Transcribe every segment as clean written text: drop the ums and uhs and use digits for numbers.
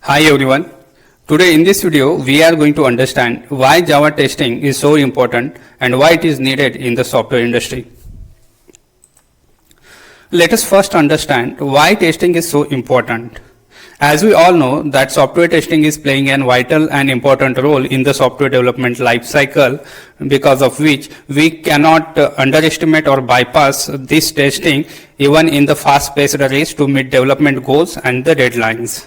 Hi everyone. Today in this video we are going to understand why Java testing is so important and why it is needed in the software industry. Let us first understand why testing is so important. As we all know that software testing is playing a vital and important role in the software development life cycle, because of which we cannot underestimate or bypass this testing even in the fast-paced race to meet development goals and the deadlines.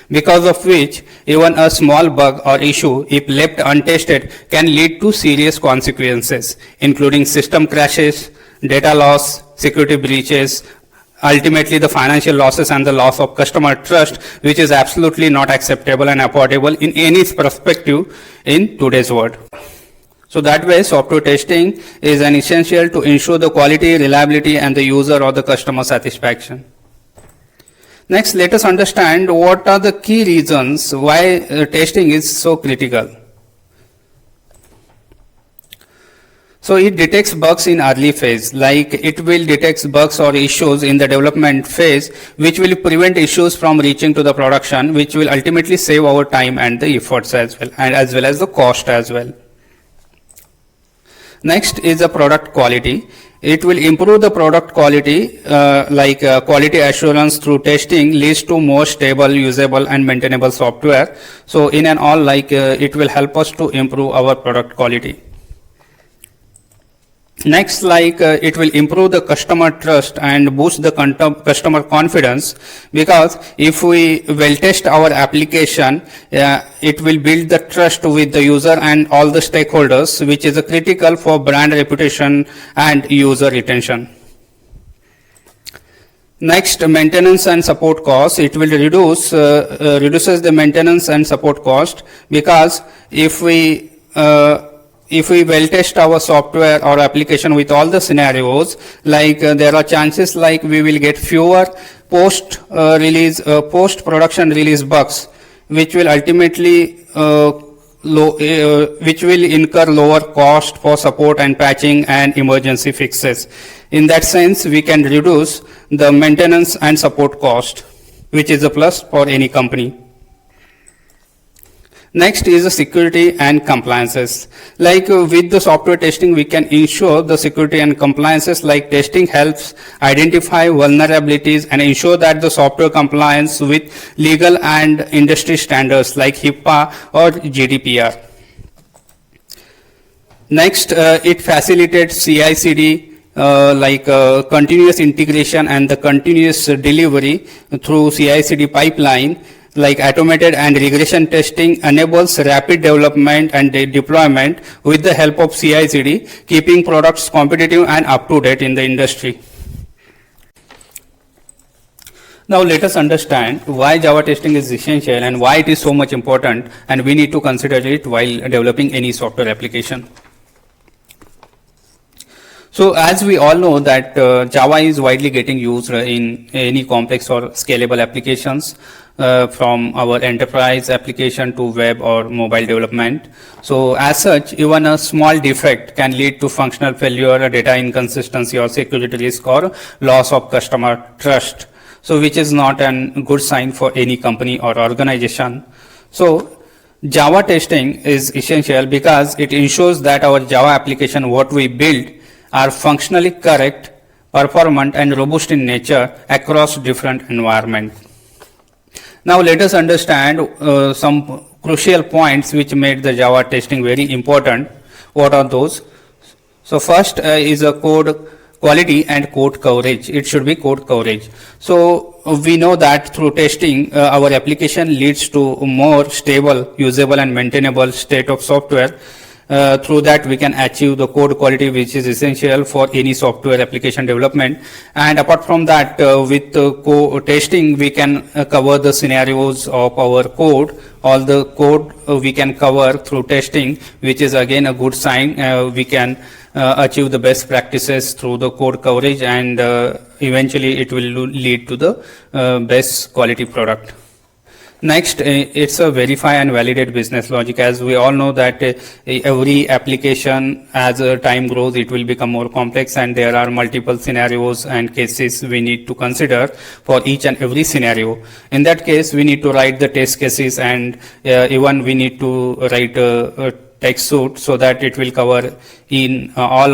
Because of which even a small bug or issue, if left untested, can lead to serious consequences, including system crashes, data loss, security breaches, ultimately the financial losses and the loss of customer trust, which is absolutely not acceptable and affordable in any perspective in today's world. So that way software testing is an essential to ensure the quality, reliability and the user or the customer satisfaction. Next, let us understand what are the key reasons why testing is so critical. So it detects bugs in early phase, like it will detect bugs or issues in the development phase, which will prevent issues from reaching to the production, which will ultimately save our time and the efforts as well, and as well as the cost as well. Next is the product quality. It will improve the product quality, quality assurance through testing leads to more stable, usable and maintainable software. So in and all, it will help us to improve our product quality. Next, it will improve the customer trust and boost the customer confidence, because if we well test our application, it will build the trust with the user and all the stakeholders, which is critical for brand reputation and user retention. Next, maintenance and support costs. It will reduces the maintenance and support cost, because if we well test our software or application with all the scenarios, there are chances we will get fewer post-production release bugs, which will ultimately which will incur lower cost for support and patching and emergency fixes. In that sense, we can reduce the maintenance and support cost, which is a plus for any company. Next is the security and compliances. With the software testing, we can ensure the security and compliances, testing helps identify vulnerabilities and ensure that the software complies with legal and industry standards like HIPAA or GDPR. Next, it facilitates CI/CD, continuous integration and the continuous delivery through CI/CD pipeline. Automated and regression testing enables rapid development and deployment with the help of CI/CD, keeping products competitive and up to date in the industry. Now let us understand why Java testing is essential and why it is so much important, and we need to consider it while developing any software application. So as we all know that Java is widely getting used in any complex or scalable applications, from our enterprise application to web or mobile development. So as such, even a small defect can lead to functional failure, data inconsistency or security risk or loss of customer trust. So which is not a good sign for any company or organization. So Java testing is essential because it ensures that our Java application, what we build, are functionally correct, performant and robust in nature across different environments. Now let us understand some crucial points which made the Java testing very important. What are those? So first is a code quality and code coverage. It should be code coverage. So we know that through testing, our application leads to more stable, usable and maintainable state of software. Through that we can achieve the code quality, which is essential for any software application development. And apart from that, with testing we can cover the scenarios of our code. All the code we can cover through testing, which is again a good sign. We can achieve the best practices through the code coverage, and eventually it will lead to the best quality product. Next, it's a verify and validate business logic. As we all know that every application, as time grows, it will become more complex, and there are multiple scenarios and cases we need to consider for each and every scenario. In that case, we need to write the test cases, and even we need to write a text suite so that it will cover in all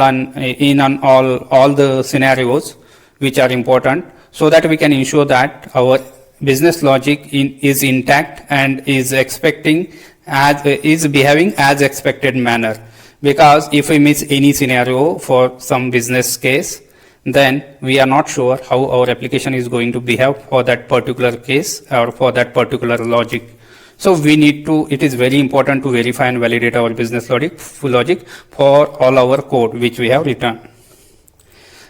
the scenarios which are important, so that we can ensure that our business logic is intact and is behaving as expected manner. Because if we miss any scenario for some business case, then we are not sure how our application is going to behave for that particular case or for that particular logic. So it is very important to verify and validate our business logic for all our code which we have written.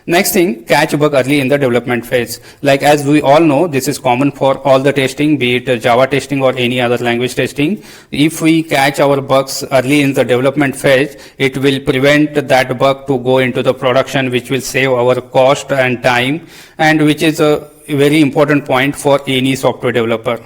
Next thing, catch bug early in the development phase. Like as we all know, this is common for all the testing, be it Java testing or any other language testing. If we catch our bugs early in the development phase, it will prevent that bug to go into the production, which will save our cost and time, and which is a very important point for any software developer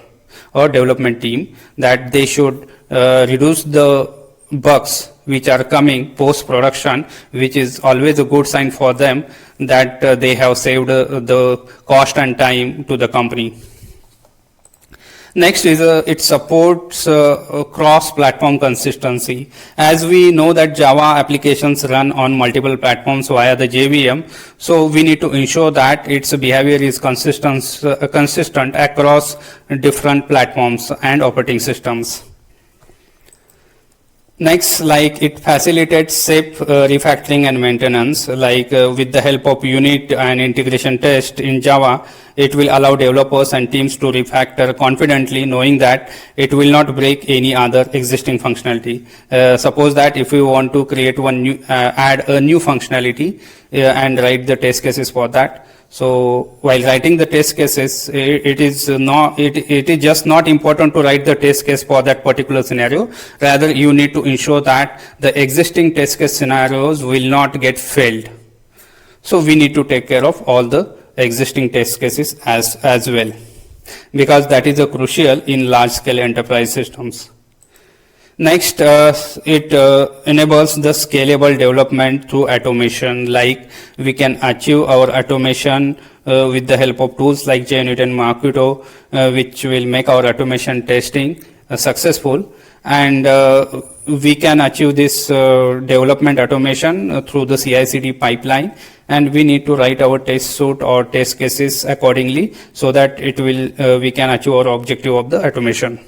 or development team, that they should reduce the bugs which are coming post production, which is always a good sign for them that they have saved the cost and time to the company. Next is it supports cross-platform consistency. As we know that Java applications run on multiple platforms via the JVM, so we need to ensure that its behavior is consistent across different platforms and operating systems. Next, like it facilitates safe refactoring and maintenance, like with the help of unit and integration test in Java, it will allow developers and teams to refactor confidently, knowing that it will not break any other existing functionality. Suppose that if we want to create add a new functionality and write the test cases for that. So while writing the test cases, it is just not important to write the test case for that particular scenario. Rather, you need to ensure that the existing test case scenarios will not get failed. So we need to take care of all the existing test cases as well, because that is a crucial in large scale enterprise systems. Next, it enables the scalable development through automation. Like we can achieve our automation with the help of tools like JUnit and Mockito, which will make our automation testing successful. And we can achieve this development automation through the CI/CD pipeline. And we need to write our test suite or test cases accordingly, so that we can achieve our objective of the automation.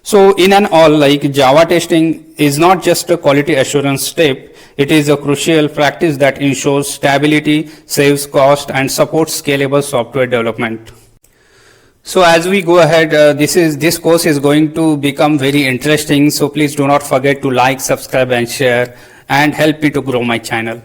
So in and all, like Java testing is not just a quality assurance step, it is a crucial practice that ensures stability, saves cost, and supports scalable software development. So as we go ahead, this course is going to become very interesting. So please do not forget to like, subscribe, and share, and help me to grow my channel.